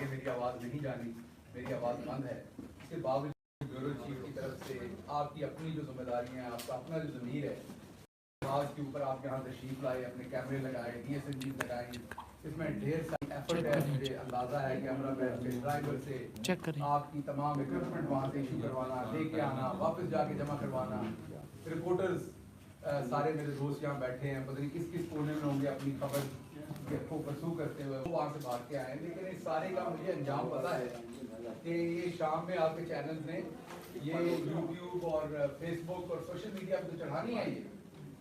कि मेरी आवाज़ नहीं जानी, मेरी आवाज़ बंद है, इसके बावजूद ब्यूरो चीफ की तरफ से आपकी अपनी जो जिम्मेदारी है, आपका अपना जो ज़मीर है, आवाज़ के ऊपर आप यहाँ तशरीफ लाए, अपने कैमरे लगाए, DSLG लगाए, इसमें ढेर सारी एफर्ट है। मुझे अंदाज़ा है कैमरा मैन के ड्राइवर से आपकी तमाम इक्विपमेंट वहाँ से इशू करवाना, लेके आना, वापस जाके जमा करवाना, रिपोर्टर्स सारे मेरे दोस्त यहाँ बैठे हैं, पता नहीं किस किस कोने में होंगे अपनी खबर को परसू करते हुए, वो वहाँ से भाग के आए। लेकिन इस सारे का मुझे अंजाम पता है कि ये शाम में आपके चैनल ने ये यूट्यूब और फेसबुक और सोशल मीडिया पर तो चढ़ानी है ये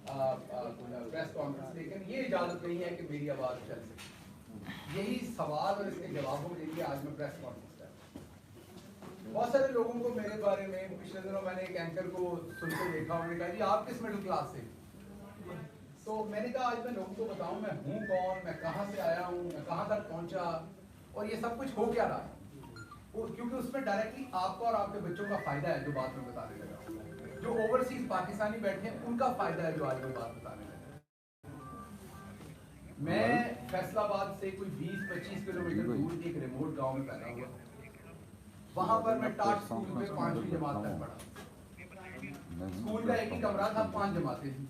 प्रेस कॉन्फ्रेंस, लेकिन ये इजाज़त नहीं है कि मेरी आवाज़ चल सके। यही सवाल और इसके जवाबों के लिए आज मैं प्रेस कॉन्फ्रेंस कर रहा हूँ। बहुत सारे लोगों को मेरे बारे में पिछले दिनों मैंने एक एंकर को सुनते देखा, उन्होंने कहा जी आप किस मिडिल क्लास से, तो मैंने कहा आज मैं लोगों को बताऊं मैं हूँ कौन, मैं कहाँ से आया हूँ, मैं कहाँ तक पहुँचा और ये सब कुछ हो क्या रहा है, क्योंकि उसमें डायरेक्टली आपको और आपके बच्चों का फायदा है जो बात में बताने लगा, जो ओवरसीज पाकिस्तानी बैठे हैं उनका फायदा है जो आज मैं बात बताने लगा। मैं फैसलाबाद से कोई 20-25 किलोमीटर दूर एक रिमोट गांव में पैदा हुआ, वहां पर मैं टाट स्कूल में 5वीं जमात तक पढ़ा। स्कूल का एक ही कमरा था, 5 जमातें थी,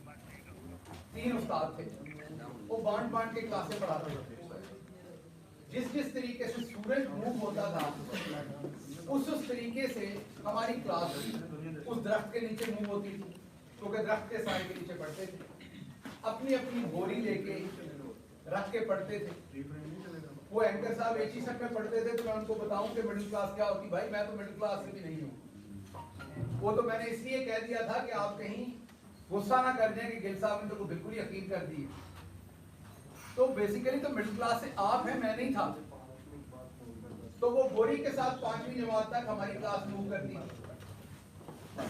3 उस्ताद थे, वो बांट के क्लासें पढ़ाते थे। जिस तरीके से सूरज मूव होता था उस तरीके से हमारी क्लास उस दरख्त के नीचे मूव होती थी, क्योंकि दरख्त के साए के नीचे पढ़ते थे, अपनी अपनी बोरी लेके रख के पढ़ते थे। वो एंकर साहब एक ही सब में पढ़ते थे, तो मैं उनको बताऊं कि मिडिल क्लास क्या होती, भाई मैं तो मिडिल क्लास से भी नहीं हूँ। वो तो मैंने इसलिए कह दिया था कि आप कहीं गुस्सा ना कर जाए कि गिल साहब ने तो बिल्कुल यकीन कर दी। तो बेसिकली तो मिडिल क्लास से आप हैं, मैं नहीं था। तो वो बोरी के साथ 5वीं जमात तक हमारी क्लास मूव करती थी।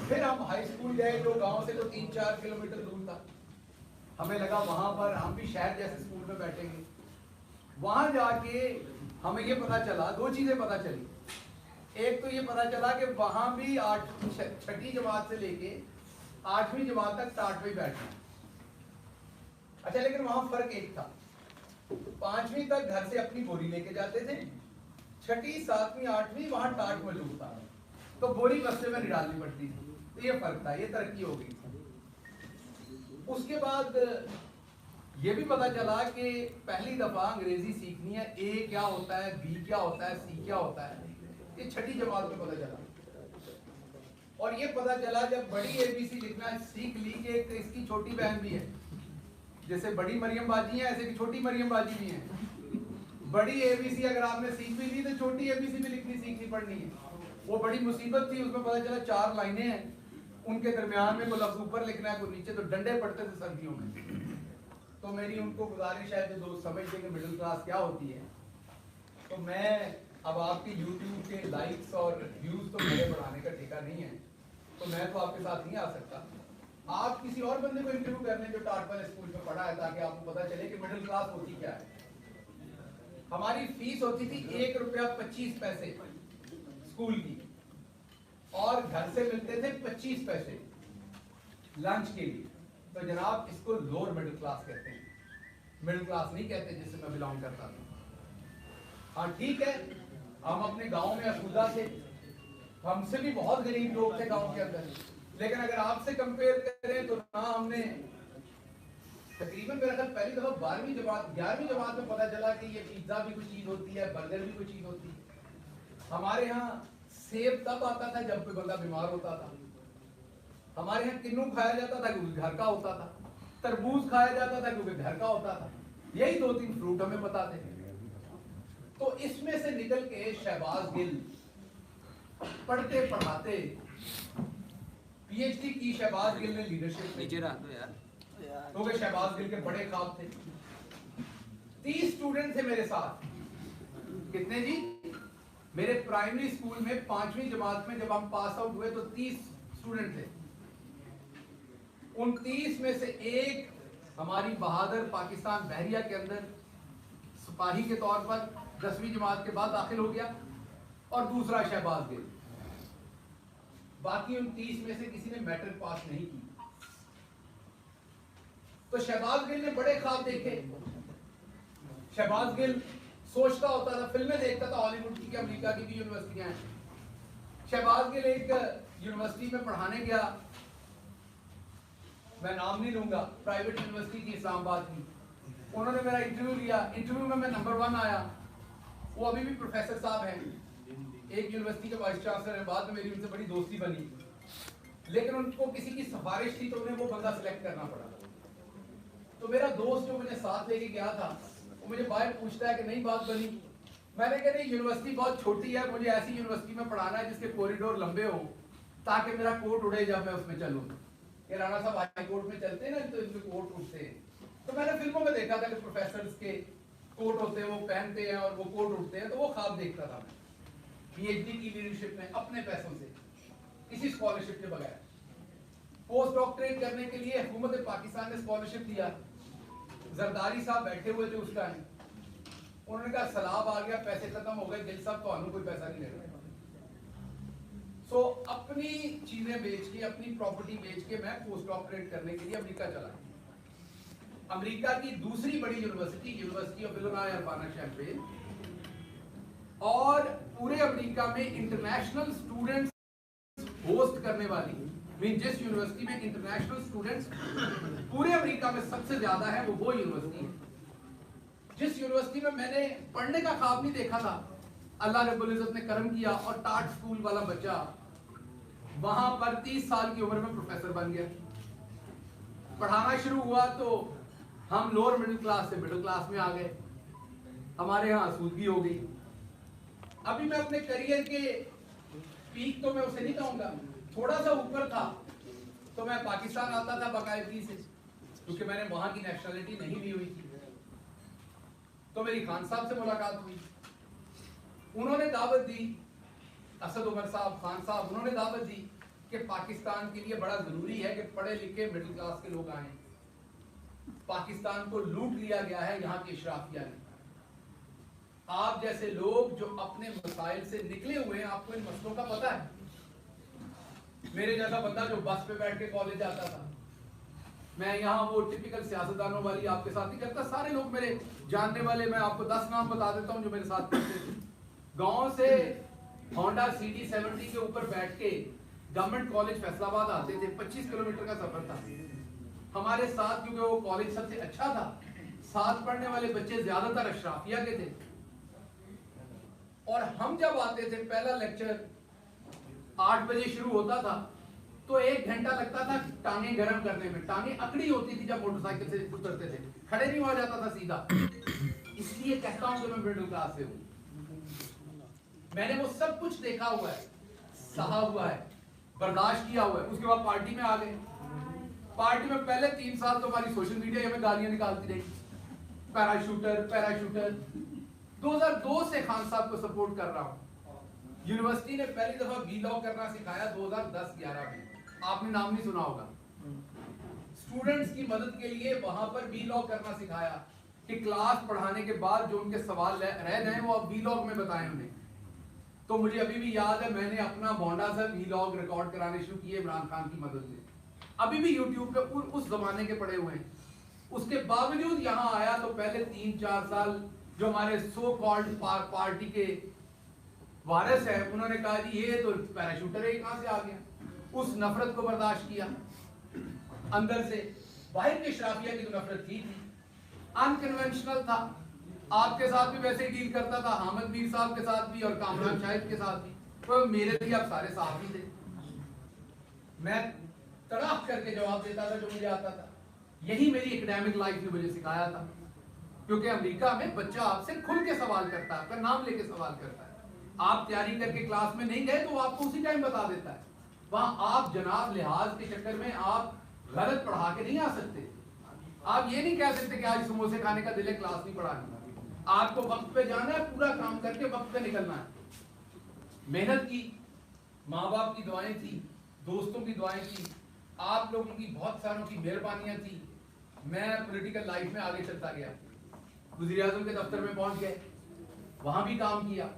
फिर हम हाई स्कूल गए जो गांव से तो 3-4 किलोमीटर दूर था। हमें लगा वहां पर हम भी शहर जैसे स्कूल में बैठेंगे। वहां जाके हमें ये पता चला, 2 चीजें पता चली। एक तो ये पता चला कि वहां भी 6ठी जमात से लेके 8वीं जमात तक टाट में बैठना। अच्छा, लेकिन वहां फर्क एक था, 5वीं तक घर से अपनी बोरी लेके जाते थे, 6ठी 7वीं 8वीं वहां टाट मौजूद था, तो बोरी बस्ते में नहीं डालनी पड़ती थी। तो ये फर्क था, ये तरक्की हो गई। उसके बाद ये भी पता चला कि पहली दफा अंग्रेजी सीखनी है, ए क्या होता है, बी क्या होता है, सी क्या होता है, ये 6ठी जमात में पता चला। और ये पता चला जब बड़ी ABC लिखना सीख ली कि एक इसकी छोटी बहन भी है, जैसे बड़ी मरियम बाजी है ऐसे की छोटी मरियम बाजी भी है। बड़ी ABC अगर आपने सीख भी ली तो छोटी ABC भी लिखनी सीखनी पड़नी है। वो बड़ी मुसीबत थी, उसमें पता चला 4 लाइनें हैं, उनके दरमियान में कोई लफ्ज ऊपर लिखना है कोई नीचे, तो डंडे पड़ते थे सर्दियों में। तो मेरी उनको गुजारिश है जो दोस्त समझते कि मिडिल क्लास क्या होती है, तो मैं अब आपकी YouTube के लाइक्स और व्यूज तो मेरे बढ़ाने का ठेका नहीं है, तो मैं तो आपके साथ नहीं आ सकता। आप किसी और बंदे को इंटरव्यू कर लें जो टाट वाले स्कूल में पढ़ा है, ताकि आपको पता चले कि मिडिल क्लास होती क्या है। हमारी फीस होती थी ₹1.25 स्कूल की, और घर से मिलते थे 25 पैसे लंच के लिए। तो जनाब इसको लोअर मिडिल क्लास कहते हैं, मिडिल क्लास नहीं कहते जिससे मैं बिलोंग करता था। हाँ ठीक है, हम अपने गांव में असूदा थे, हमसे भी बहुत गरीब लोग थे गांव के अंदर, लेकिन अगर आपसे कंपेयर करें तो ना हमने तकरीबन मेरा ख्याल पहली दफा 11वीं जमात में पता चला कि ये पिज्जा भी कुछ चीज होती है, बर्गर भी कुछ चीज होती है। हमारे यहाँ सेब तब आता था जब कोई बंदा बीमार होता था, हमारे यहाँ किन्नू खाया जाता था क्योंकि घर का होता था, तरबूज खाया जाता था क्योंकि घर का होता था, यही 2-3 फ्रूट हमें पता थे। तो इसमें से निकल के शहबाज गिल पढ़ते पढ़ाते PhD की शहबाज गिल ने लीडरशिप में, क्योंकि शहबाज गिल के बड़े ख्वाब थे। 30 स्टूडेंट थे मेरे साथ। कितने जी? मेरे प्राइमरी स्कूल में 5वीं जमात में जब हम पास आउट हुए तो 30 स्टूडेंट थे। उन 30 में से एक हमारी बहादुर पाकिस्तान बहरिया के अंदर सिपाही के तौर पर 10वीं जमात के बाद दाखिल हो गया, और दूसरा शहबाज गिल। बाकी उन 30 में से किसी ने मैट्रिक पास नहीं की। तो शहबाज गिल ने बड़े ख्वाब देखे। शहबाज गिल सोचता होता था, फिल्में देखता था हॉलीवुड की, अमेरिका की भी यूनिवर्सिटियां हैं। शहबाज गिल एक यूनिवर्सिटी में पढ़ाने गया, मैं नाम नहीं लूंगा, प्राइवेट यूनिवर्सिटी थी इस्लामाबाद की। उन्होंने मेरा इंटरव्यू लिया, इंटरव्यू में मैं नंबर 1 आया। वो अभी भी प्रोफेसर साहब हैं, एक यूनिवर्सिटी के वाइस चांसलर हैं, बाद में मेरी उनसे बड़ी दोस्ती बनी, लेकिन उनको किसी की सिफारिश थी तो उन्हें वो बंदा सिलेक्ट करना पड़ा। तो मेरा दोस्त जो मुझे साथ लेके गया था, वो मुझे बाहर पूछता है कि नहीं बात बनी। मैंने कहा नहीं, यूनिवर्सिटी बहुत छोटी है, मुझे ऐसी यूनिवर्सिटी में पढ़ाना है जिसके कॉरिडोर लंबे हो ताकि मेरा कोट उड़े जब मैं उसमें चलूँ। कि राणा साहब हाई कोर्ट में चलते हैं ना, तो इनके कोट उठते हैं। तो मैंने फिल्मों में देखा था कि प्रोफेसर के कोट होते हैं, वो पहनते हैं और वो कोट उठते हैं, तो वो ख्वाब देखता था मैं पीएचडी की लीडरशिप में अपने पैसों से, किसी स्कॉलरशिप के बगैर। पोस्ट डॉक्टरेट करने के लिए हुकूमत पाकिस्तान ने स्कॉलरशिप दिया। जरदारी साहब बैठे हुए थे उस टाइम, उन्होंने कहा सलाब आ गया, पैसे खत्म हो गए, गिल साहब तो कोई पैसा नहीं लेगा। सो अपनी चीजें बेच के, अपनी प्रॉपर्टी बेच के मैं पोस्ट डॉक्टरेट करने के लिए अमेरिका चला। अमेरिका की दूसरी बड़ी university, university of Illinois Urbana champagne, और पूरे अमेरिका में इंटरनेशनल स्टूडेंट्स होस्ट करने वाली, जिस यूनिवर्सिटी में इंटरनेशनल स्टूडेंट्स पूरे अमेरिका में सबसे ज्यादा है, वो यूनिवर्सिटी है। जिस यूनिवर्सिटी में मैंने पढ़ने का ख्वाब नहीं देखा था, अल्लाह रब्बुल इज्जत ने करम किया और टाट स्कूल वाला बच्चा वहां पर 30 साल की उम्र में प्रोफेसर बन गया। पढ़ाना शुरू हुआ तो हम लोअर मिडिल क्लास से मिडिल क्लास में आ गए, हमारे यहाँ आसूदगी हो गई। अभी मैं अपने करियर के पीक तो मैं उसे नहीं कहूंगा, थोड़ा सा ऊपर था, तो मैं पाकिस्तान आता था बाकायदगी से, क्योंकि मैंने वहां की नेशनलिटी नहीं ली हुई थी। तो मेरी खान साहब से मुलाकात हुई, उन्होंने दावत दी, असद उमर साहब, खान साहब, उन्होंने दावत दी कि पाकिस्तान के लिए बड़ा जरूरी है कि पढ़े लिखे मिडिल क्लास के लोग आए। पाकिस्तान को लूट लिया गया है यहाँ के इशराफिया ने। आप जैसे लोग जो अपने मसाइल से निकले हुए हैं, आपको इन मसलों का पता है। मेरे जैसा बंदा जो बस पे बैठ के कॉलेज आता था, मैं यहाँ वो टिपिकल सियासतदानों वाली आपके साथ नहीं करता, सारे लोग मेरे जानने वाले, मैं आपको 10 नाम बता देता हूँ जो मेरे साथ करते थे। गांव से होंडा CD 70 के ऊपर बैठ के गवर्नमेंट कॉलेज फैसलाबाद आते थे, 25 किलोमीटर का सफर था। हमारे साथ, क्योंकि वो कॉलेज सबसे अच्छा था, साथ पढ़ने वाले बच्चे ज्यादातर अशराफिया के थे। और हम जब आते थे, पहला लेक्चर 8 बजे शुरू होता था, तो 1 घंटा लगता था टांगे गर्म करने में। टांगे अकड़ी होती थी जब मोटरसाइकिल से उतरते थे, खड़े नहीं हुआ जाता था सीधा। इसलिए कहता हूं कि मैं मिडिल क्लास से हूं, मैंने वो सब कुछ देखा हुआ है, सहा हुआ है, बर्दाश्त किया हुआ है। उसके बाद पार्टी में आ गए। पार्टी में पहले 3 साल तो हमारी सोशल मीडिया हमें गालियां निकालती रही, पैराशूटर पैराशूटर। 2002 से खान साहब को सपोर्ट कर रहा हूं। यूनिवर्सिटी ने पहली दफा वीलॉग करना सिखाया 2010-11 में, आपने नाम नहीं सुना होगा। स्टूडेंट्स की मदद के लिए वहां पर वीलॉग करना सिखाया कि क्लास पढ़ाने के बाद जो उनके सवाल रह गए वो अब वीलॉग में बताएं उन्हें। तो मुझे अभी भी याद है, मैंने अपना बोंडा से वीलॉग रिकॉर्ड कराने शुरू किए इमरान खान की मदद से। अभी भी यूट्यूब पे उस जमाने के पड़े हुए हैं। उसके बावजूद यहाँ आया तो पहले 3-4 साल जो हमारे सो कॉल्ड पार्टी के वारिस है, उन्होंने कहा जी ये तो पैराशूटर है, कहां से आ गया। उस नफरत को बर्दाश्त किया अंदर से। बाहर के शराफिया की तो नफरत थी, अनकन्वेंशनल था। आपके साथ भी वैसे ही डील करता था, हामिद मीर साहब के साथ भी और कामरान शाहिद के साथ भी। तो मेरे लिए आप सारे साथ ही थे। मैं तड़ाक करके जवाब देता था जो मुझे आता था। यही मेरी एकेडमिक लाइफ ने मुझे सिखाया था, क्योंकि अमेरिका में बच्चा आपसे खुल के सवाल करता है, आपका नाम लेके सवाल करता है। आप तैयारी करके क्लास में नहीं गए तो वो आपको उसी टाइम बता देता है। वहां आप जनाब लिहाज के चक्कर में आप गलत पढ़ा के नहीं आ सकते। आप ये नहीं कह सकते कि आज समोसे खाने का दिल है, क्लास नहीं पढ़ानी। आपको वक्त पे जाना है, पूरा काम करके वक्त पे निकलना है। मेहनत की, माँ बाप की दुआएं थी, दोस्तों की दुआएं थी, आप लोगों की बहुत सारों की मेहरबानियां थी। मैं पॉलिटिकल लाइफ में आगे चलता गया, वज़ीर आज़म के दफ्तर में पहुंच गए, वहां भी काम किया।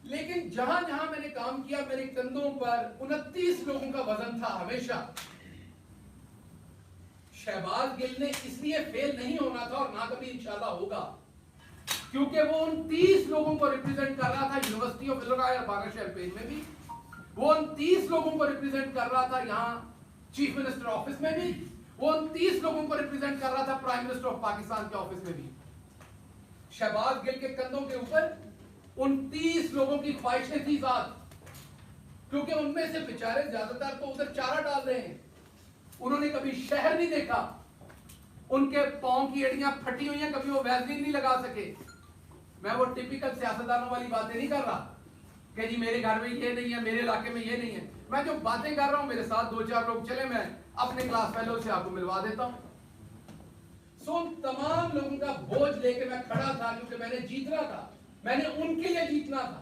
लेकिन जहां जहां मैंने काम किया, मेरे कंधों पर 29 लोगों का वजन था हमेशा। शहबाज गिल ने इसलिए फेल नहीं होना था और ना कभी इंशाल्लाह होगा क्योंकि वो उन 30 लोगों को रिप्रेजेंट कर रहा था यूनिवर्सिटी ऑफ इलाहाबाद और शैम्पेन में भी, वो उन 30 लोगों को रिप्रेजेंट कर रहा था यहाँ चीफ मिनिस्टर ऑफिस में भी, वो उन 30 लोगों को रिप्रेजेंट कर रहा था प्राइम मिनिस्टर ऑफ पाकिस्तान के ऑफिस में भी। शहबाज गिल के कंधों के ऊपर उन 30 लोगों की ख्वाहिशें थी साथ, क्योंकि उनमें से बेचारे ज्यादातर तो उधर चारा डाल रहे हैं, उन्होंने कभी शहर नहीं देखा, उनके पांव की एड़ियां फटी हुई हैं, कभी वो वैसलीन नहीं लगा सके। मैं वो टिपिकल सियासतदानों वाली बातें नहीं कर रहा कि जी मेरे घर में ये नहीं है, मेरे इलाके में ये नहीं है। मैं जो बातें कर रहा हूं, मेरे साथ 2-4 लोग चले, मैं अपने क्लास फेलो से आपको मिलवा देता हूं। सो तमाम लोगों का बोझ लेके मैं खड़ा था, क्योंकि मैंने जीतना था, मैंने उनके लिए जीतना था,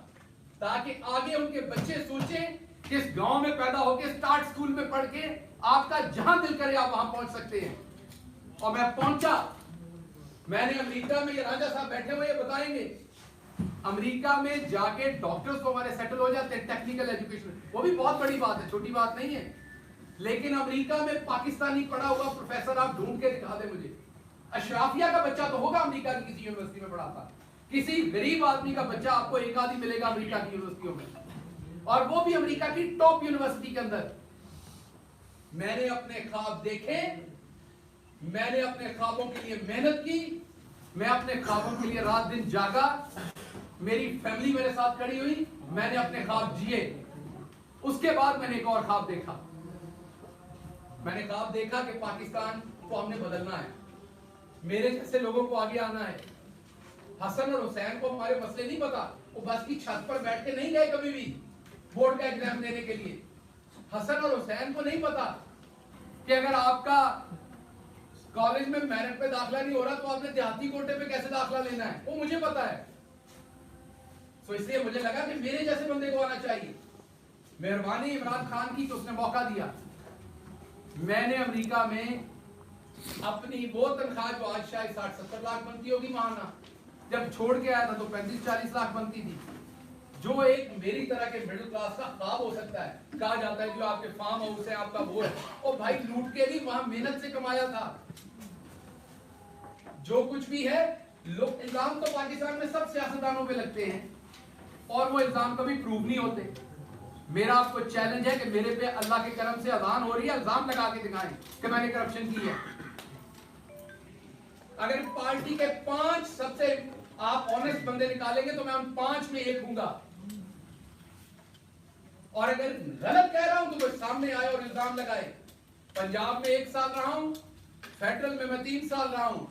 ताकि आगे उनके बच्चे सोचें कि इस गांव में पैदा होकर स्टार्ट स्कूल में पढ़ के आपका जहां दिल करे आप वहां पहुंच सकते हैं। और मैं पहुंचा। मैंने अमेरिका में, ये राजा साहब बैठे हुए बताएंगे, अमेरिका में जाके डॉक्टर्स तो हमारे सेटल हो जाते हैं, टेक्निकल एजुकेशन, वो भी बहुत बड़ी बात है, छोटी बात नहीं है। लेकिन अमेरिका में पाकिस्तानी पढ़ा हुआ प्रोफेसर आप ढूंढ के दिखा दे मुझे। अशराफिया का बच्चा तो होगा अमेरिका की किसी यूनिवर्सिटी में पढ़ाता, किसी गरीब आदमी का बच्चा आपको एक आदमी मिलेगा अमेरिका की यूनिवर्सिटियों में, और वो भी अमेरिका की टॉप यूनिवर्सिटी के अंदर। मैंने अपने ख्वाब देखे, मैंने अपने ख्वाबों के लिए मेहनत की, मैं अपने ख्वाबों के लिए रात दिन जागा, मेरी फैमिली मेरे साथ खड़ी हुई, मैंने अपने ख्वाब जिए। उसके बाद मैंने एक और ख्वाब देखा। मैंने ख्वाब देखा कि पाकिस्तान को हमने बदलना है, मेरे जैसे लोगों को आगे आना है। हसन और हुसैन को हमारे मसले नहीं पता, वो बस की छत पर बैठ के नहीं गए कभी भी बोर्ड का एग्जाम देने के लिए। हसन और हुसैन को नहीं पता कि अगर आपका कॉलेज में मेरिट पे दाखिला नहीं हो रहा तो आपने देहाती कोटे पे कैसे दाखिला लेना है, वो मुझे पता है। तो इसलिए मुझे लगा कि मेरे जैसे बंदे को आना चाहिए। मेहरबानी इमरान खान की, तो उसने मौका दिया। मैंने अमेरिका में अपनी वो तनख्वाह जो आज शायद 60-70 लाख बनती होगी महाना, जब छोड़ के आया था तो 35-40 लाख बनती थी, जो एक मेरी तरह के मिडिल क्लास का ख्वाब हो सकता है। कहा जाता है जो आपके फार्म हाउस है आपका वो है, और भाई लूट के नहीं, वहां मेहनत से कमाया था। जो कुछ भी है, लोग इल्जाम तो पाकिस्तान में सब सियासतदानों पे लगते हैं, और वो इल्जाम कभी प्रूव नहीं होते। मेरा आपको चैलेंज है कि मेरे पे अल्लाह के करम से अजान हो रही है, इल्जाम लगा के दिखाएं कि मैंने करप्शन की है। अगर पार्टी के 5 सबसे आप ऑनेस्ट बंदे निकालेंगे तो मैं उन 5 में एक हूंगा, और अगर गलत कह रहा हूं तो कोई सामने आए और इल्जाम लगाए। पंजाब में 1 साल रहा हूं, फेडरल में मैं 3 साल रहा हूं,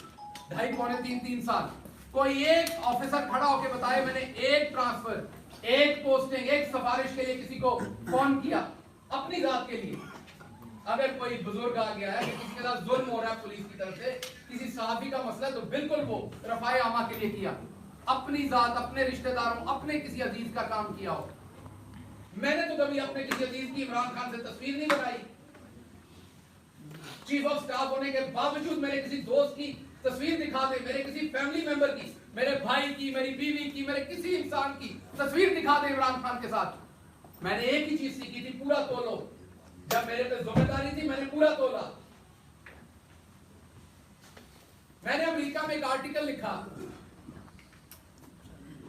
2.5-3 साल। कोई एक ऑफिसर खड़ा होकर बताए मैंने एक ट्रांसफर, एक पोस्टिंग, एक सिफारिश के लिए किसी को फोन किया अपनी जात के लिए। अगर कोई बुजुर्ग आ गया है कि किसी के साथ जुल्म हो रहा है पुलिस की तरफ से, किसी सहाफी का मसला, तो बिल्कुल वो रफाए आमा के लिए किया, अपनी जात, अपने रिश्तेदारों, अपने किसी अजीज का काम किया हो। मैंने तो कभी अपने किसी अजीज की इमरान खान से तस्वीर नहीं बनाई। चीफ ऑफ स्टाफ होने के बावजूद मेरे किसी दोस्त की तस्वीर दिखा दे, मेरे किसी फैमिली मेंबर की, मेरे भाई की, मेरी बीवी की, मेरे किसी इंसान की तस्वीर दिखा दे इमरान खान के साथ। मैंने एक ही चीज सीखी थी, पूरा तोलो। जब मेरे पे जिम्मेदारी थी मैंने पूरा तोला। मैंने अमेरिका में एक आर्टिकल लिखा,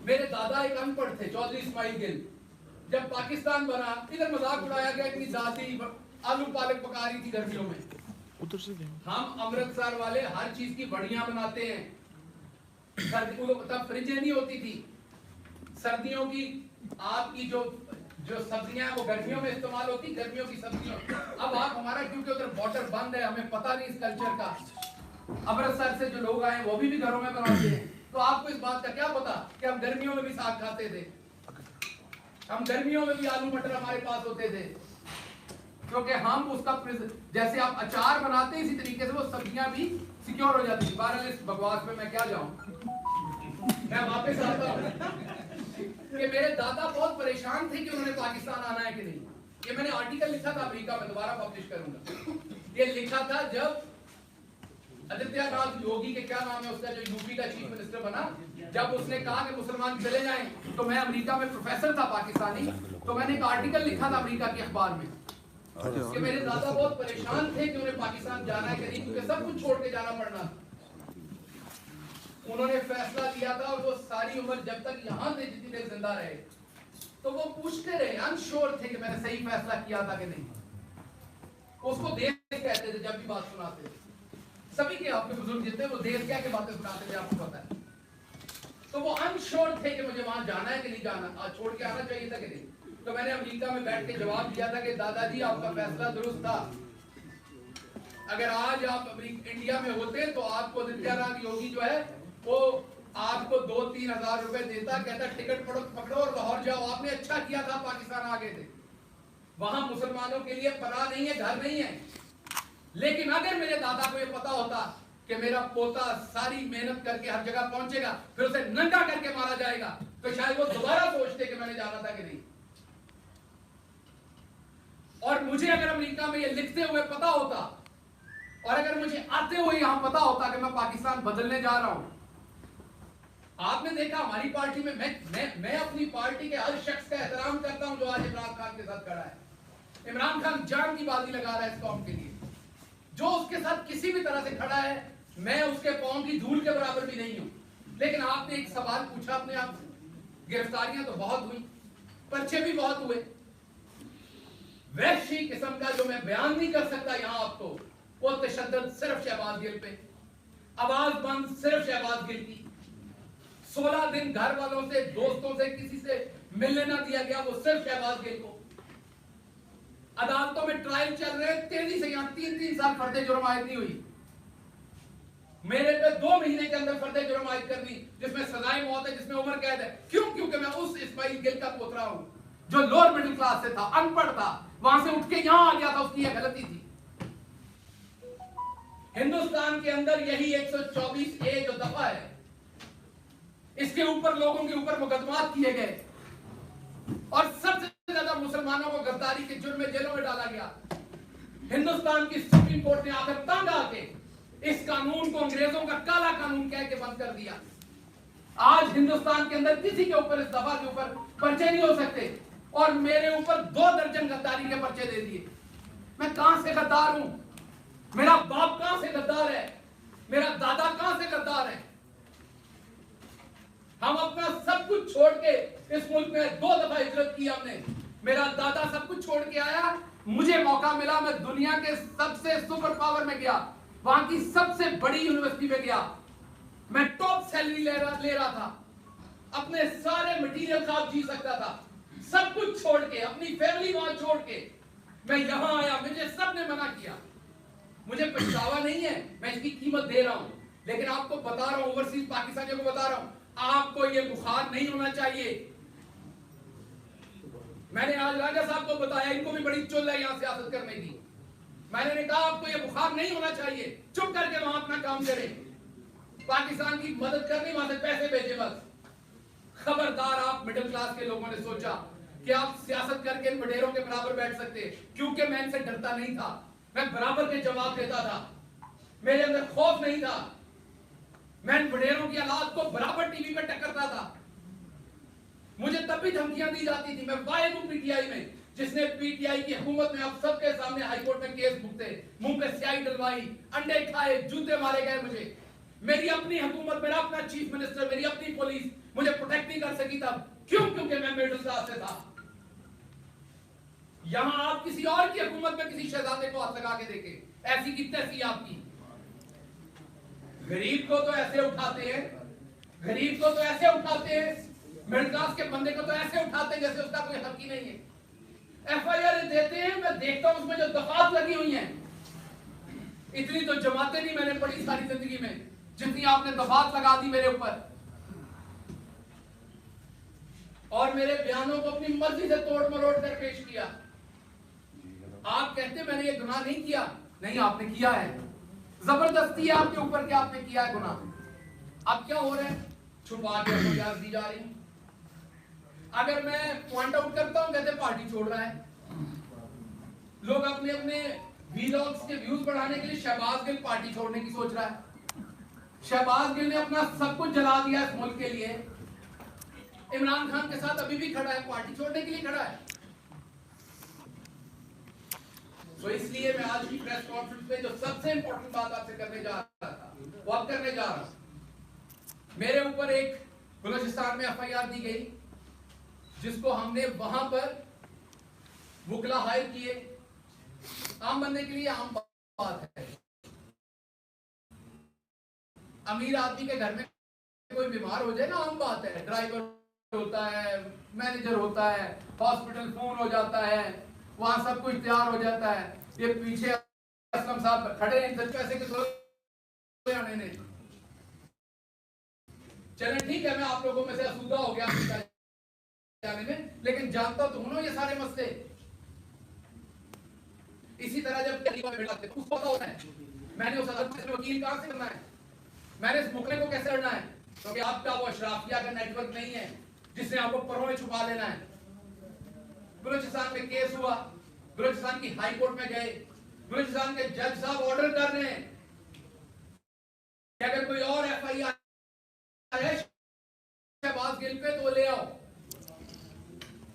मेरे दादा एक अनपढ़ थे, चौधरी इस्माइल गिल। जब पाकिस्तान बना, इधर मजाक उड़ाया गया कि जाती आलू पालक पका रही थी गर्मियों में। हम अमृतसर वाले हर चीज की बढ़िया बनाते हैं। तब फ्रिजें नहीं होती थी, सर्दियों की आपकी जो सब्जियां वो गर्मियों में इस्तेमाल होती, गर्मियों की सब्जियों। अब आप हमारा, क्योंकि उधर बॉर्डर बंद है, हमें पता नहीं इस कल्चर का। अमृतसर से जो लोग आए वो भी घरों में बनाते हैं, तो आपको इस बात का क्या पता कि हम गर्मियों में भी साग खाते थे, हम गर्मियों में भी आलू मटर हमारे पास होते थे, क्योंकि हम उसका जैसे आप अचार बनाते हैं इसी तरीके से वो सब्जियां भी सिक्योर हो जाती है। बहरहाल इस बकवास में मैं क्या जाऊं, मैं वापस आता हूं कि मेरे दादा बहुत परेशान थे कि उन्होंने पाकिस्तान आना है कि नहीं। ये मैंने आर्टिकल लिखा था अमेरिका में, दोबारा पब्लिश करूंगा। ये लिखा था जब आदित्यनाथ योगी के क्या नाम है उसका, जो यूपी का चीफ मिनिस्टर बना, जब उसने कहा कि मुसलमान चले जाएं, तो मैं अमेरिका में प्रोफेसर था पाकिस्तानी, तो मैंने एक आर्टिकल लिखा था अमेरिका के अखबार में कि मेरे दादा बहुत परेशान थे कि उन्हें पाकिस्तान जाना है कि नहीं, क्योंकि सब कुछ छोड़ के जाना पड़ना। उन्होंने फैसला लिया था और वो सारी उम्र जब तक यहां थे जितनी देर जिंदा रहे तो वो पूछते रहे, अनश्योर थे कि मैंने सही फैसला किया था कि नहीं। उसको देश कहते थे जब भी बात सुनाते थे। सभी के आपके बुजुर्ग जितने वो देश क्या के बातें सुनाते थे आपको पता है। तो वो अनश्योर थे कि मुझे वहां जाना है कि नहीं जाना, आज छोड़ के आना चाहिए था कि नहीं। तो मैंने अमेरिका में बैठ के जवाब दिया था कि दादाजी आपका फैसला दुरुस्त था। अगर आज आप इंडिया में होते तो आपको नित्यानंद योगी जो है वो आपको 2-3 हजार रुपए देता, कहता टिकट पकड़ो और लाहौर जाओ, आपने अच्छा किया था, पाकिस्तान आ गए थे। वहां मुसलमानों के लिए पनाह नहीं है, घर नहीं है। लेकिन अगर मेरे दादा को ये पता होता कि मेरा पोता सारी मेहनत करके हर जगह पहुंचेगा फिर उसे नंगा करके मारा जाएगा, तो शायद वो दोबारा सोचते कि मैंने जाना था कि नहीं। और मुझे अगर अमेरिका में ये लिखते हुए पता होता और अगर मुझे आते हुए यहां पता होता कि मैं पाकिस्तान बदलने जा रहा हूं। आपने देखा हमारी पार्टी में मैं अपनी पार्टी के हर शख्स का एहतराम करता हूं जो आज इमरान खान के साथ खड़ा है। इमरान खान जान की बाजी लगा रहा है इस कौम के लिए। जो उसके साथ किसी भी तरह से खड़ा है मैं उसके पांव की धूल के बराबर भी नहीं हूं। लेकिन आपने एक सवाल पूछा अपने आप से, गिरफ्तारियां तो बहुत हुई, पर्चे भी बहुत हुए। वैश्य किस्म का जो मैं बयान नहीं कर सकता यहां आपको, वो तशद्दुद सिर्फ शहबाज गिल पे, आवाज बंद सिर्फ शहबाज गिल की। 16 दिन घर वालों से, दोस्तों से, किसी से मिलने ना दिया गया, वो सिर्फ शहबाज गिल को। अदालतों में ट्रायल चल रहे, तेजी से यहां 3-3 साल फर्दे जुर्म आयद नहीं हुई। मेरे पे 2 महीने के अंदर फर्दे जुर्म आयद कर दी, जिसमें सजाए मौत है, जिसमें उम्र कैद है। क्यों? क्योंकि मैं उस इस्माइल गिल का पोतरा हूं जो लोअर मिडिल क्लास से था, अनपढ़ था, वहां से उठ के यहां आ गया था, उसकी यह गलती थी। हिंदुस्तान के अंदर यही 124A जो दफा है, इसके ऊपर लोगों के ऊपर मुकदमात किए गए और सबसे ज्यादा मुसलमानों को गद्दारी के जुर्म में जेलों में डाला गया। हिंदुस्तान की सुप्रीम कोर्ट ने आकर तंग आके इस कानून को अंग्रेजों का काला कानून कह के बंद कर दिया। आज हिंदुस्तान के अंदर किसी के ऊपर इस दफा के ऊपर पर्चे नहीं हो सकते और मेरे ऊपर 2 दर्जन गद्दारी के पर्चे दे दिए। मैं कहां से गद्दार हूं? मेरा बाप कहां से गद्दार है? मेरा दादा कहां से गद्दार है? हम अपना सब कुछ छोड़ के इस मुल्क में 2 दफा हिजरत की हमने। मेरा दादा सब कुछ छोड़ के आया, मुझे मौका मिला, मैं दुनिया के सबसे सुपर पावर में गया, वहां की सबसे बड़ी यूनिवर्सिटी में गया, मैं टॉप सैलरी ले रहा था, अपने सारे मटेरियल ख्वाब जी सकता था, सब कुछ छोड़ के, अपनी फैमिली वहां छोड़ के मैं यहां आया। मुझे सबने मना किया, मुझे पछतावा नहीं है, मैं इसकी कीमत दे रहा हूं। लेकिन आपको बता रहा हूं, ओवरसीज पाकिस्तानियों को बता रहा हूं, आपको ये बुखार नहीं होना चाहिए। मैंने आज राजा साहब को बताया, इनको भी बड़ी चुल है यहां सियासत करने की। मैंने कहा आपको ये बुखार नहीं होना चाहिए, चुप करके वहां अपना काम करें, पाकिस्तान की मदद करनी, वहां से पैसे भेजे बस। खबरदार, आप मिडिल क्लास के लोगों ने सोचा कि आप सियासत करके इन वडेरों के बराबर बैठ सकते, क्योंकि मैं इनसे डरता नहीं था, मैं बराबर के जवाब देता था, मेरे अंदर खौफ नहीं था, मैं इन वडेरों की औलाद को बराबर टीवी पे टक्करता था। मुझे तब भी धमकियां दी जाती थी। मैं वाहिद हूं पीटीआई में जिसने पीटीआई की हुकूमत में आप सबके सामने हाईकोर्ट में केस भुगते, मुंह पे स्याही डलवाई, अंडे खाए, जूते मारे गए मुझे। मेरी अपनी हुकूमत, मेरा अपना चीफ मिनिस्टर, मेरी अपनी पुलिस मुझे प्रोटेक्ट नहीं कर सकी तब। क्यों? क्योंकि मैं मिडिल क्लास से था। यहां आप किसी और की हुकूमत में किसी शहजादे को हाथ लगा के देखें, ऐसी की तैसी आपकी। गरीब को तो ऐसे उठाते हैं, गरीब को तो ऐसे उठाते हैं, मिडिल क्लास के बंदे को तो ऐसे उठाते हैं जैसे उसका कोई हक ही नहीं है। एफआईआर देते हैं, मैं देखता हूं उसमें जो दफात लगी हुई हैं, इतनी तो जमातें नहीं मैंने पढ़ी सारी जिंदगी में जितनी आपने दफात लगा दी मेरे ऊपर, और मेरे बयानों को अपनी मर्जी से तोड़ मरोड़ कर पेश किया। आप कहते मैंने ये गुनाह नहीं किया, नहीं आपने किया है, जबरदस्ती है आपके ऊपर कि आपने किया है गुनाह। अब क्या हो रहा है? छुपा के इजाजत दी जा रही। अगर मैं पॉइंट आउट करता हूं कहते पार्टी छोड़ रहा है। लोग अपने अपने वीलॉग्स के व्यूज बढ़ाने के लिए शहबाज गिल पार्टी छोड़ने की सोच रहा है। शहबाज गिल ने अपना सब कुछ जला दिया इस मुल्क के लिए, इमरान खान के साथ अभी भी खड़ा है, पार्टी छोड़ने के लिए खड़ा है। तो इसलिए मैं आज की प्रेस कॉन्फ्रेंस में जो सबसे इंपॉर्टेंट बात आपसे करने जा रहा था वो अब करने जा रहा हूं। मेरे ऊपर एक बलूचिस्तान में एफआईआर दी गई, जिसको हमने वहां पर वुकला हायर किए। आम बंदे के लिए आम बात है। अमीर आदमी के घर में कोई बीमार हो जाए ना, आम बात है। ड्राइवर होता है, मैनेजर होता है, हॉस्पिटल फोन हो जाता है, वहां सब कुछ तैयार हो जाता है। ये पीछे असलम साहब खड़े हैं, पैसे के थोड़े आने ने। चले ठीक है, मैं आप लोगों में से असूदा हो गया जाने में, लेकिन जानता तो हूं ये सारे मसले। इसी तरह जब उसको पता होता है मैंने उस अदालत से वकील कहां से करना है, मैंने इस मुकदमे को कैसे लड़ना है, क्योंकि आपका वो अशराफिया का नेटवर्क नहीं है जिसने आपको परों में छुपा लेना है। बलूचिस्तान में केस हुआ, बलूचिस्तान की हाई कोर्ट में गए, बलूचिस्तान के जज साहब ऑर्डर कर रहे हैं कि अगर कोई और एफआईआर है शहबाज गिल पे तो ले आओ।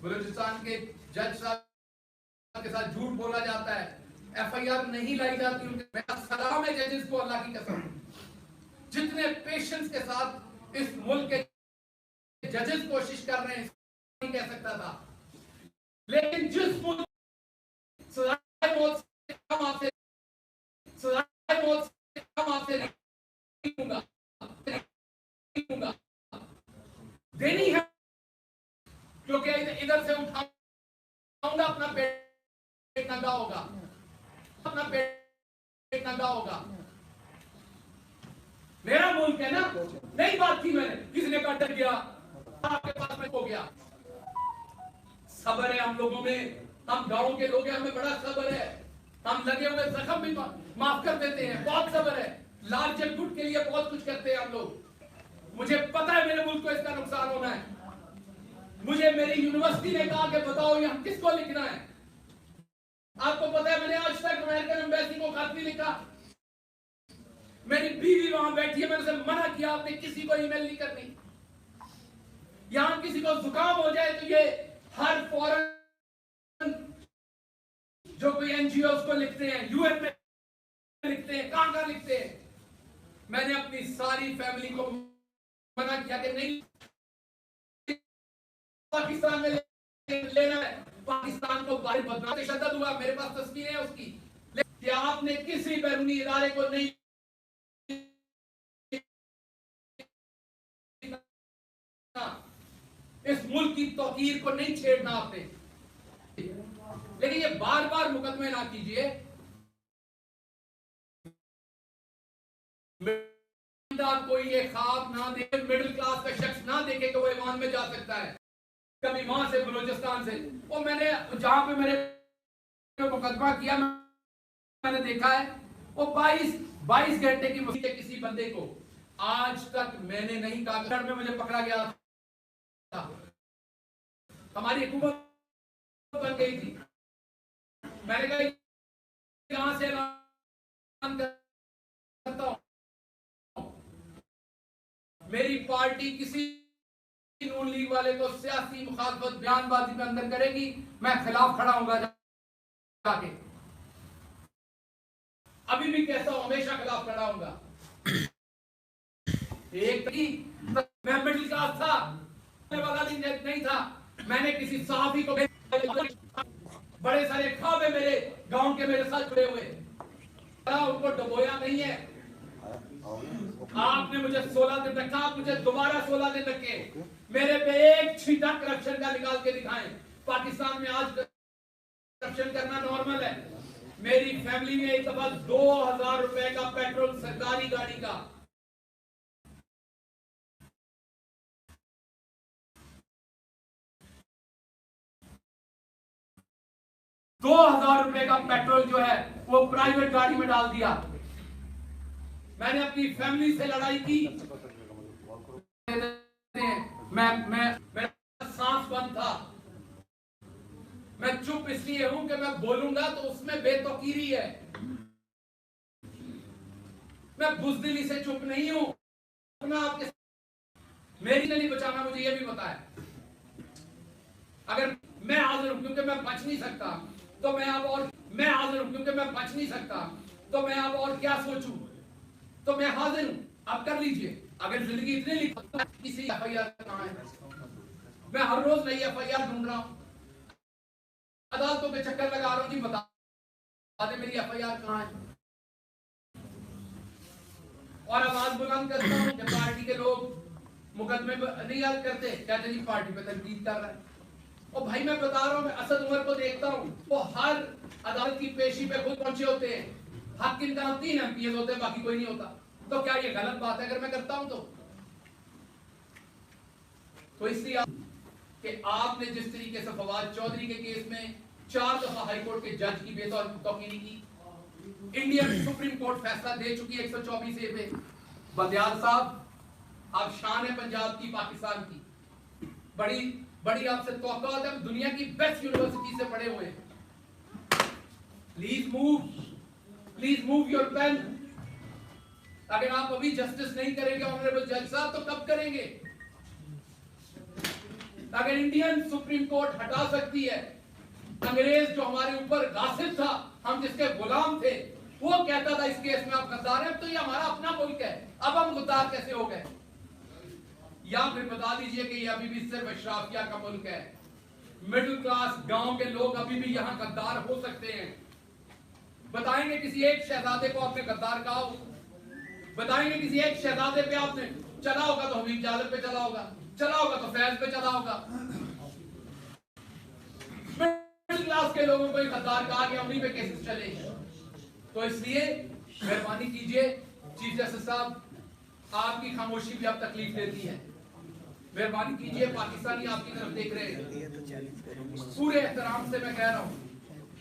बलूचिस्तान के जज साहब के साथ झूठ बोला जाता है, एफआईआर नहीं लाई जाती। उनके सलाम है जजेस को, अल्लाह की कसम, जितने पेशेंस के साथ इस मुल्क के जजेस कोशिश कर रहे हैं, नहीं कह सकता था। लेकिन जिस मुल्क सजाए मौत से कम आपसे, सजाए मौत से कम आपसे नहीं दूंगा, देनी है, क्योंकि इधर से उठाऊंगा अपना पेट नंगा होगा, अपना पेट नंगा होगा। मेरा मुल्क है ना, नहीं बात थी मैंने, किसी ने कहा डर गया, आपके पास में हो गया। सब्र है हम लोगों में, हम गांव के लोग हैं, हमें बड़ा सब्र है। हम लगे हुए जख्म भी माफ कर देते हैं, बहुत सब्र है। लाल चटकुट के लिए बहुत कुछ करते हैं हम लोग। मुझे पता है मेरे मुल्क को इसका नुकसान होना है। मुझे मेरी यूनिवर्सिटी ने कहा कि बताओ ये हम किसको लिखना है। आपको पता है मैंने आज तक अमेरिकन एम्बेसी को खत नहीं लिखा। मेरी बीवी वहां बैठी है, मैंने उसे मना किया आपने किसी को ईमेल नहीं करनी। यहां किसी को जुकाम हो जाए तो ये हर फॉरेन जो कोई एनजीओ उसको लिखते हैं, यूएन में लिखते हैं, कहां लिखते हैं। मैंने अपनी सारी फैमिली को मना किया कि नहीं पाकिस्तान में लेना है। पाकिस्तान को बाहर बदनाम तशद्दुद हुआ, मेरे पास तस्वीरें हैं उसकी। कि आपने किसी बैरूनी इदारे को नहीं, इस मुल्क की तौकीर को नहीं छेड़ना आपने। लेकिन ये बार बार मुकदमे ना कीजिए। कोई ये ख्वाब ना देखे, मिडिल क्लास का शख्स ना देखे कि वो ईमान में जा सकता है कभी वहां से बलूचिस्तान से। वो मैंने जहां पे मेरे मुकदमा किया मैंने देखा है वो 22 घंटे की मुसीबत किसी बंदे को आज तक मैंने नहीं कहा। में मुझे पकड़ा गया था, हमारी हुकूमत बन गई थी, मैंने कहा यहां से ऐलान करता हूं मेरी पार्टी किसी नून लीग वाले को सियासी मुखालफत बयानबाजी में अंदर करेगी, मैं खिलाफ खड़ा होऊंगा जाके। अभी भी कहता हूं हमेशा खिलाफ खड़ा होऊंगा। एक मैं मिडिल क्लास था, वाला दिन नहीं था, मैंने किसी सहाफी को बड़े सारे ख्वाब है मेरे गांव के मेरे साथ जुड़े हुए, उनको डुबोया नहीं है। आपने मुझे 16 दिन रखा, आप मुझे दोबारा 16 दिन रखे। मेरे पे एक छींटा करप्शन का निकाल के दिखाएं। पाकिस्तान में आज करप्शन करना नॉर्मल है। मेरी फैमिली में एक दफा 2000 रुपए का पेट्रोल सरकारी गाड़ी का 2000 रुपए का पेट्रोल जो है वो प्राइवेट गाड़ी में डाल दिया। मैंने अपनी फैमिली से लड़ाई की। मेरा सांस बंद था। मैं चुप इसलिए हूं कि मैं बोलूंगा तो उसमें बेतौकीरी है। मैं बुज़दिली से चुप नहीं हूं। अपना आपके मेरी नहीं बचाना, मुझे यह भी पता है। अगर मैं हाजिर हूं क्योंकि मैं बच नहीं सकता तो मैं अब और मैं हाजिर हूं क्योंकि मैं बच नहीं सकता तो मैं अब और क्या सोचूं। तो मैं हाजिर हूं, आप कर लीजिए। अगर जिंदगी इतने लिखी किसी एफआईआर कहाँ है? मैं हर रोज नई एफआईआर ढूंढ रहा हूं, अदालतों के चक्कर लगा रहा हूं, जी बता दे मेरी एफआईआर कहाँ है। और आवाज बुलंद करता हूं जब पार्टी के लोग मुकदमे नहीं हल करते, कहते जी पार्टी पे तनकीद कर रहा है। और भाई मैं बता रहा हूं, मैं असद उमर को देखता हूं, वो हर अदालत की पेशी पे खुद पहुंचे होते हैं। हक इनका 3 एमपीएस होते हैं, बाकी कोई नहीं होता। तो क्या ये गलत बात है अगर मैं करता हूं तो इसलिए कि आपने जिस तरीके से फवाद चौधरी के केस में 4 दफा हाईकोर्ट के जज की बेतौकीली की, इंडियन सुप्रीम कोर्ट फैसला दे चुकी है 124A पे। बंदयाल साहब, आप शान है पंजाब की, पाकिस्तान की, बड़ी बड़ी आपसे तौक़ात है, दुनिया की बेस्ट यूनिवर्सिटी से पढ़े हुए हैं। Please move your pen. अगर आप अभी जस्टिस नहीं करेंगे ऑनरेबल जज साहब, तो कब करेंगे? अगर इंडियन सुप्रीम कोर्ट हटा सकती है, अंग्रेज जो हमारे ऊपर गासिब था, हम जिसके गुलाम थे, वो कहता था इस केस में आप गद्दार हैं, तो ये हमारा अपना मुल्क है, अब हम गद्दार कैसे हो गए? या फिर बता दीजिए कि ये अभी भी सिर्फ अशराफिया का मुल्क है, मिडिल क्लास गांव के लोग अभी भी यहाँ गद्दार हो सकते हैं। बताएंगे किसी एक शहजादे को आपने गद्दार कहा हो? बताएंगे किसी एक शहजादे पे आपने चला होगा तो हबीब जालिब पे चला होगा, चला होगा तो फैज पे चला होगा। मिडिल क्लास के लोगों को गद्दार कहा गया, उन्हीं पे केसेस चले। तो इसलिए मेहरबानी कीजिए चीफ जस्टिस साहब, आपकी खामोशी भी अब तकलीफ देती है। मेहरबानी कीजिए, पाकिस्तानी आपकी तरफ देख रहे हैं। पूरे एहतराम से मैं कह रहा हूँ,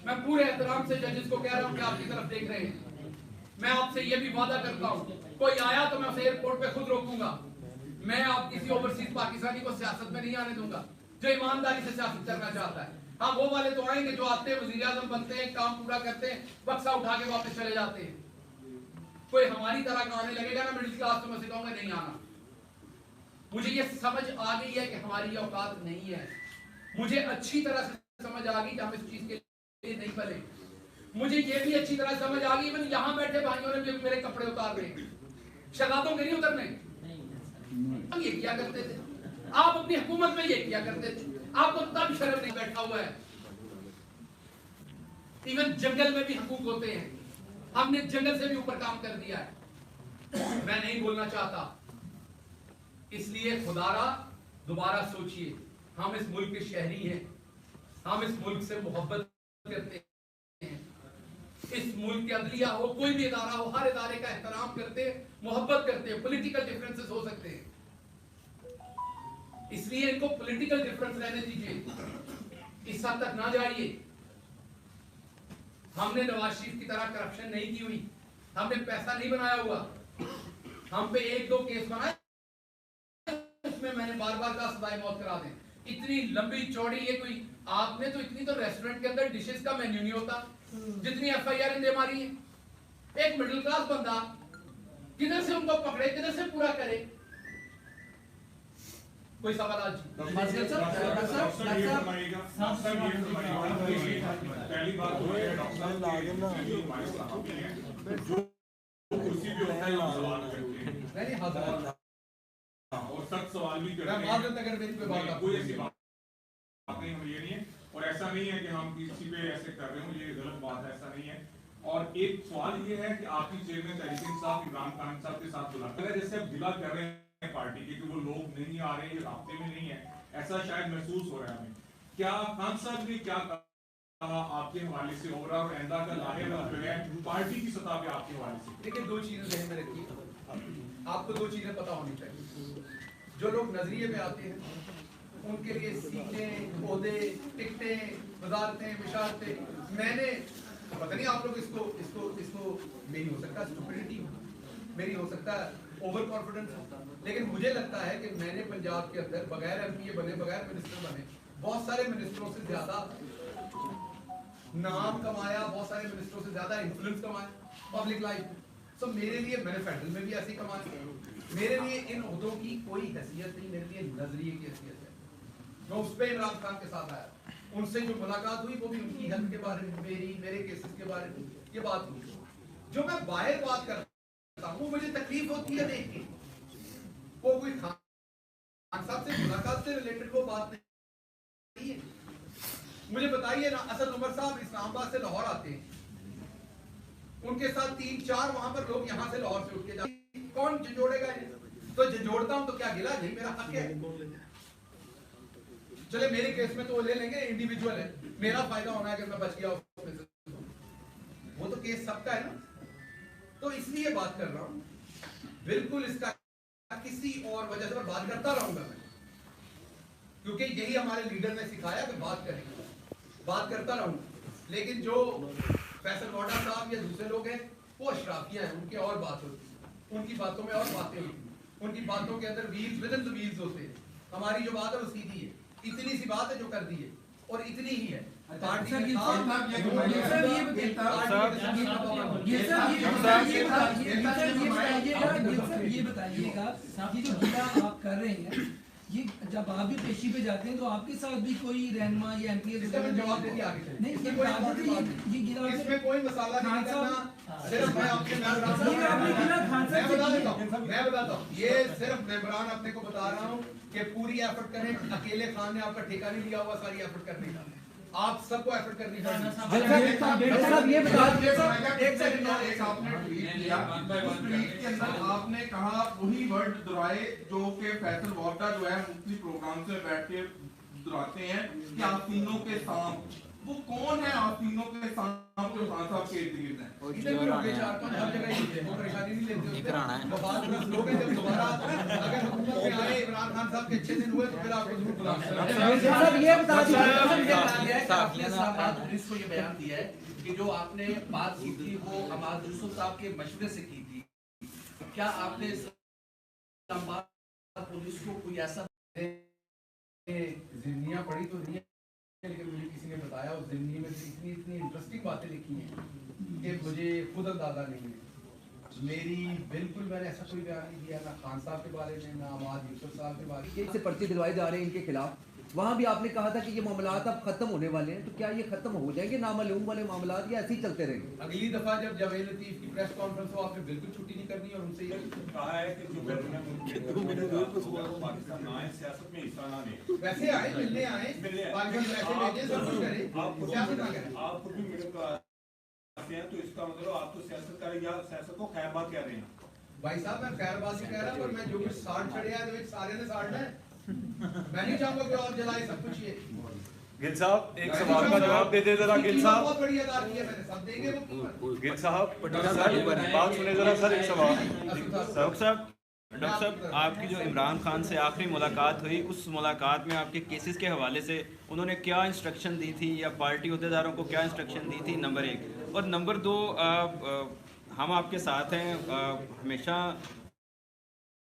मैं पूरे एहतराम से जजेस को कह रहा हूँ कि आपकी तरफ देख रहे हैं। मैं आपसे ये भी वादा करता हूँ, कोई आया तो मैं उसे एयरपोर्ट पे खुद रोकूंगा। मैं आप किसी ओवरसीज पाकिस्तानी को सियासत में नहीं आने दूंगा जो ईमानदारी से सियासत करना चाहता है। हाँ, वो वाले तो आएंगे जो आते हैं, वजीर आजम बनते हैं, काम पूरा करते हैं, बक्सा उठा के वापस चले जाते हैं। कोई हमारी तरह का आने लगेगा ना मिडिल क्लास, तो मैं सिखाऊंगा नहीं आना। मुझे ये समझ आ गई है कि हमारी ये औकात नहीं है। मुझे अच्छी तरह से समझ आ गई कि हम इस चीज के लिए नहीं बने। मुझे ये भी अच्छी तरह समझ आ गई, मैंने यहाँ बैठे भाइयों ने भी मेरे कपड़े उतार रहे, शगातों के नहीं उतरने। हम ये किया करते थे, आप अपनी हुकूमत में ये किया करते थे, आपको तब शर्म नहीं बैठा हुआ है। इवन जंगल में भी हकूक होते हैं, हमने जंगल से भी ऊपर काम कर दिया है। मैं नहीं बोलना चाहता, इसलिए खुदारा दोबारा सोचिए। हम इस मुल्क के शहरी हैं, हम इस मुल्क से मोहब्बत करते हैं। इस मुल्क के अदलिया हो, कोई भी इदारा हो, हर इदारे का एहतराम करते हैं, मोहब्बत करते हैं। पॉलिटिकल डिफरेंसेस हो सकते हैं, इसलिए इनको पॉलिटिकल डिफरेंस रहने दीजिए, इस हद तक ना जाइए। हमने नवाज शरीफ की तरह करप्शन नहीं की हुई, हमने पैसा नहीं बनाया हुआ। हम पे 1-2 केस बनाए, उसमें मैंने बार-बार कहा सजाए मौत करा दें। इतनी लंबी चौड़ी ये कोई, आपने तो इतनी तो रेस्टोरेंट के अंदर डिशेस का मेन्यू नहीं होता जितनी एफआईआर इनने मारी है। एक मिडिल क्लास बंदा किधर से उनको पकड़े, किधर से पूरा करे? कोई सवाल आज? पहली बात तो है डॉक्टर कुर्सी पे होता है, सवाल करते हैं और सख्त सवाल भी करते हैं। कोई ऐसी बात नहीं, हम ये नहीं है और ऐसा नहीं है कि हम किसी पे ऐसे कर रहे हो, ये गलत बात है, ऐसा नहीं है। और एक सवाल ये है कि आपकी चेयरमैन तहरीक इंसाफ इमरान खान साहब के साथ बुलाकर जैसे आप गिला कर रहे हैं पार्टी के कि वो लोग नहीं आ रहे, रास्ते में नहीं है, ऐसा शायद महसूस हो रहा है हमें। क्या खान साहब ने क्या कहा आपके हवाले से ओवरऑल और आइंदा का लाहे जो है पार्टी की सतह पे आपके हवाले से? देखिए, 2 चीजें ध्यान में रखिए, आपको 2 चीजें पता होनी चाहिए। जो लोग नजरिए पे आते हैं उनके लिए सीटें, ओहदे, टिकटें, वजारतें, विशारतें, मैंने पता नहीं आप लोग इसको मेरी हो सकता है स्टुपिडिटी, मेरी हो सकता है ओवर कॉन्फिडेंस, लेकिन मुझे लगता है कि मैंने पंजाब के अंदर बगैर एमपीए बने, बगैर मिनिस्टर बने, बहुत सारे मिनिस्टरों से ज्यादा नाम कमाया, बहुत सारे मिनिस्टरों से ज्यादा इन्फ्लुएंस कमाया पब्लिक लाइफ। तो मेरे लिए, मैंने फेडरल में भी ऐसे ही कमाया, मेरे लिए इन ओहदों की कोई हैसियत नहीं, मेरे लिए नजरिए की हैसियत है। मैं उस पर इमरान खान के साथ आया, उनसे जो मुलाकात हुई वो भी उनकी हेल्थ के बारे में, मेरे केसेस के बारे में ये बात हुई। जो मैं बाहर बात करता हूँ मुझे तकलीफ होती है देख के, वो कोई खान साहब से मुलाकात से रिलेटेड वो बात नहीं है। मुझे बताइए ना, असद उमर साहब इस्लामाबाद से लाहौर आते हैं, उनके साथ 3-4 वहां पर लोग यहाँ से लाहौर से उठ के जाते, कौन जोड़ेगा? तो जोड़ता हूं तो क्या गिला? यही मेरा हक है। चले मेरे केस में तो वो ले लेंगे, इंडिविजुअल है, मेरा फायदा होना है अगर मैं बच गया उसमें से, वो तो केस सबका है ना। तो इसलिए बात कर रहा हूं, बिल्कुल इसका किसी और वजह से बात करता रहूंगा मैं, क्योंकि यही हमारे लीडर ने सिखाया कि बात करेंगे, बात करता रहूंगा। लेकिन जो फैसल वाडा साहब या दूसरे लोग हैं वो अशराफिया हैं, उनकी और बात होती है, उनकी बातों में और बातें होती हैं, उनकी बातों के अंदर wheels with in the wheels होते हैं। हमारी जो बात है वो सीधी है, इतनी सी बात है जो कर दी है और इतनी ही है। पार्टी के साथ ये बताइएगा कि जो गिला आप कर रहे हैं, ये जब आप भी पेशी पे जाते हैं तो आपके साथ भी कोई रहनुमा या एमपीएस जवाब दे दिया आगे नहीं, ये गिला इसमें कोई मसाला नहीं करना, सिर्फ मैं बताता हूँ, ये सिर्फ मेंबरान अपने को बता रहा हूँ कि पूरी एफर्ट करें। अकेले खान ने आपका ठेका नहीं लिया हुआ सारी एफर्ट करने का, आप सबको एफर्ट करनी आपने कहा वही वर्ड दोहराए जो कि फैसल वाडा जो है मुख्तलिफ प्रोग्राम से बैठ के दोहराते हैं कि आस्तीनों के सांप। वो कौन है आस्तीनों के सांप जो खान साहब के इर्द गिर्द हैं? हर जगह ही परेशानी नहीं लेते लोग हैं। जब दोबारा अगर हुकूमत में आए, इमरान खान साहब के 6 दिन हुए तो फिर आपको जरूर पुलिस को ये बयान दिया है कि जो आपने बात की थी वो अमाद यूसुफ साहब के मशवरे से की थी, क्या आपने पुलिस को कोई ऐसा जिंदगियां पढ़ी तो नहीं है, लेकिन मुझे किसी ने बताया उस जिंदगी में इतनी इंटरेस्टिंग बातें लिखी हैं कि मुझे खुद अंदाजा नहीं है। मेरी बिल्कुल मैंने ऐसा कोई बयान नहीं दिया, ना खान साहब के बारे में, ना अमाद यूसुफ साहब के बारे में। से पर्चे दिलवाए जा रहे हैं इनके खिलाफ, वहाँ भी आपने कहा था कि ये मामलात अब खत्म होने वाले हैं, तो क्या ये खत्म हो जाएंगे नामालूम वाले मामलात या ऐसे ही चलते रहेंगे? अगली दफा जब जावेद लतीफ की प्रेस कॉन्फ्रेंस हो, आपने बिल्कुल छुट्टी नहीं करनी और उनसे ये कहा है कि जो पाकिस्तान ना आए, सियासत में हिस्सा ना ले। वैसे आए, मिलने आए, पाकिस्तान पैसे भेजे, सब कुछ करें, सियासत ना करें। आप खुद भी मिडिल क्लास हैं, तो इसका मतलब आप तो सियासत करें या सियासत को खैरबाद कह रहे हैं? भाई साहब, मैं खैरबाजी कह रहा हूं, पर मैं जो कुछ साड़ चढ़िया है सारे ने साड़ना है। मैं नहीं चाहूंगा कि और जलाए सब कुछ। ये गिल साहब एक सवाल का जवाब दे दे जरा। गिल साहब बहुत बड़ी अदा की है मैंने, सब देंगे वो। गिल साहब बात सुने जरा सर, एक सवाल। डॉक्टर साहब आपकी जो इमरान खान से आखिरी मुलाकात हुई, उस मुलाकात में आपके केसेस के हवाले से उन्होंने क्या इंस्ट्रक्शन दी थी या पार्टी अहदेदारों को क्या इंस्ट्रक्शन दी थी, नंबर 1। और नंबर 2, हम आपके साथ हैं, हमेशा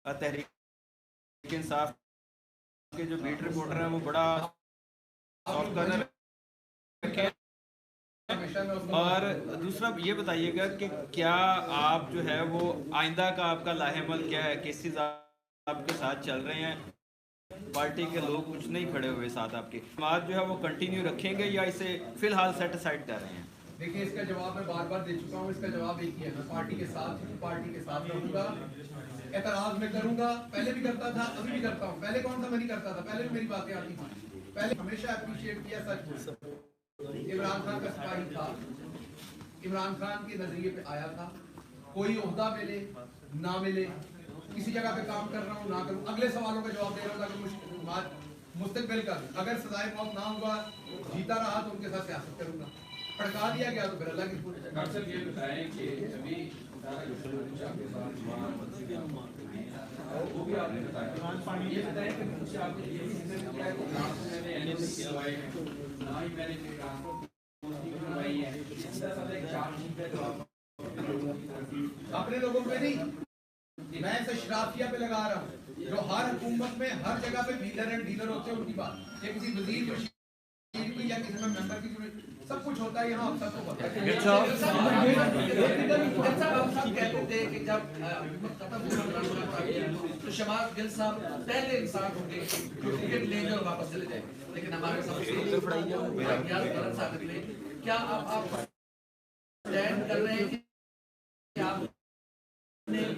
तहरीक इंसाफ के जो बीट रिपोर्टर हैं वो बड़ा सॉफ्ट कॉर्नर रखें। और दूसरा ये बताइएगा कि क्या आप जो है वो आइंदा का आपका लाहेमल क्या है? केसेस आपके साथ चल रहे हैं, पार्टी के लोग कुछ नहीं खड़े हुए साथ आपके, समाज जो है वो कंटिन्यू रखेंगे या इसे फिलहाल सेट असाइड कर रहे हैं? देखिए, इसका जवाब मैं बार बार दे चुका हूँ। इसका जवाब एक ही है, मैं पार्टी के साथ रहूंगा, एतराज में करूंगा, पहले भी करता था, अभी भी करता हूँ। पहले कौन सा मैं नहीं करता था, पहले भी मेरी बातें आती थी। पहले हमेशा अप्रिशिएट किया सच। इमरान खान का सिपाही था, इमरान खान के नजरिए पे आया था, कोई ओहदा मिले ना मिले, किसी जगह पे काम कर रहा हूँ ना करूँ, अगले सवालों का जवाब दे रहा हूँ। मुस्तकबिल का अगर सजाए मौत ना हुआ, जीता रहा तो उनके साथ सियासत करूंगा, भड़का दिया गया तो फिर अल्लाह की अक्सर ये बताएं कि अभी वो भी आपने बताया, ये बताएं कि मुझसे आपने ये भी जिक्र किया है कि मैंने एनओसी करवाए हैं, ना ही मैंने कोई ट्रांसपोर्ट करवाई है, इसका सब एक चार्जशीट है जो आप अपने लोगों पे नहीं, मैं इसे शराफिया पे लगा रहा हूँ, जो हर हुकूमत में हर जगह पे डीलर एंड डीलर होते हैं उनकी बात, या किसी वजीर की या किसी में मेंबर की, सब कुछ होता है यहाँ, आप सबको पता है। कहते थे कि जब खत्म हुआ तो शहबाज गिल साहब पहले इंसान होंगे जो टिकट ले जाए और वापस चले जाए, लेकिन हमारे साबित हुए। क्या आप स्टैंड कर रहे हैं कि आप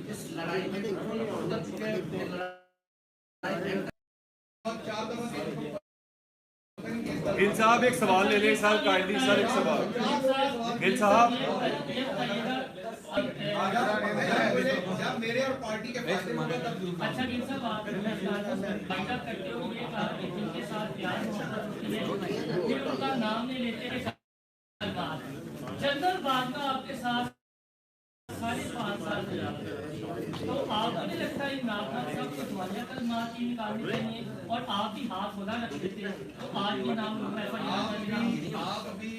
इस लड़ाई में उतर चुके हैं? गिल साहब एक सवाल ले लें सर, काइंडली सर एक सवाल। गिल साहब जब मेरे और पार्टी के फायदे होगा तब अच्छा गिल साहब आप वाइंडअप करते हो ये कहा कि जिनके साथ प्यार मोहब्बत होती है फिर उनका नाम नहीं लेते हैं जनरल बात में आपके साथ 5.5 साल गुजारे तो आपको नहीं लगता इन नाम सब सवालिया कल माँ की निकालनी चाहिए और आप भी हाथ खुला रख देते तो आज भी नाम आप भी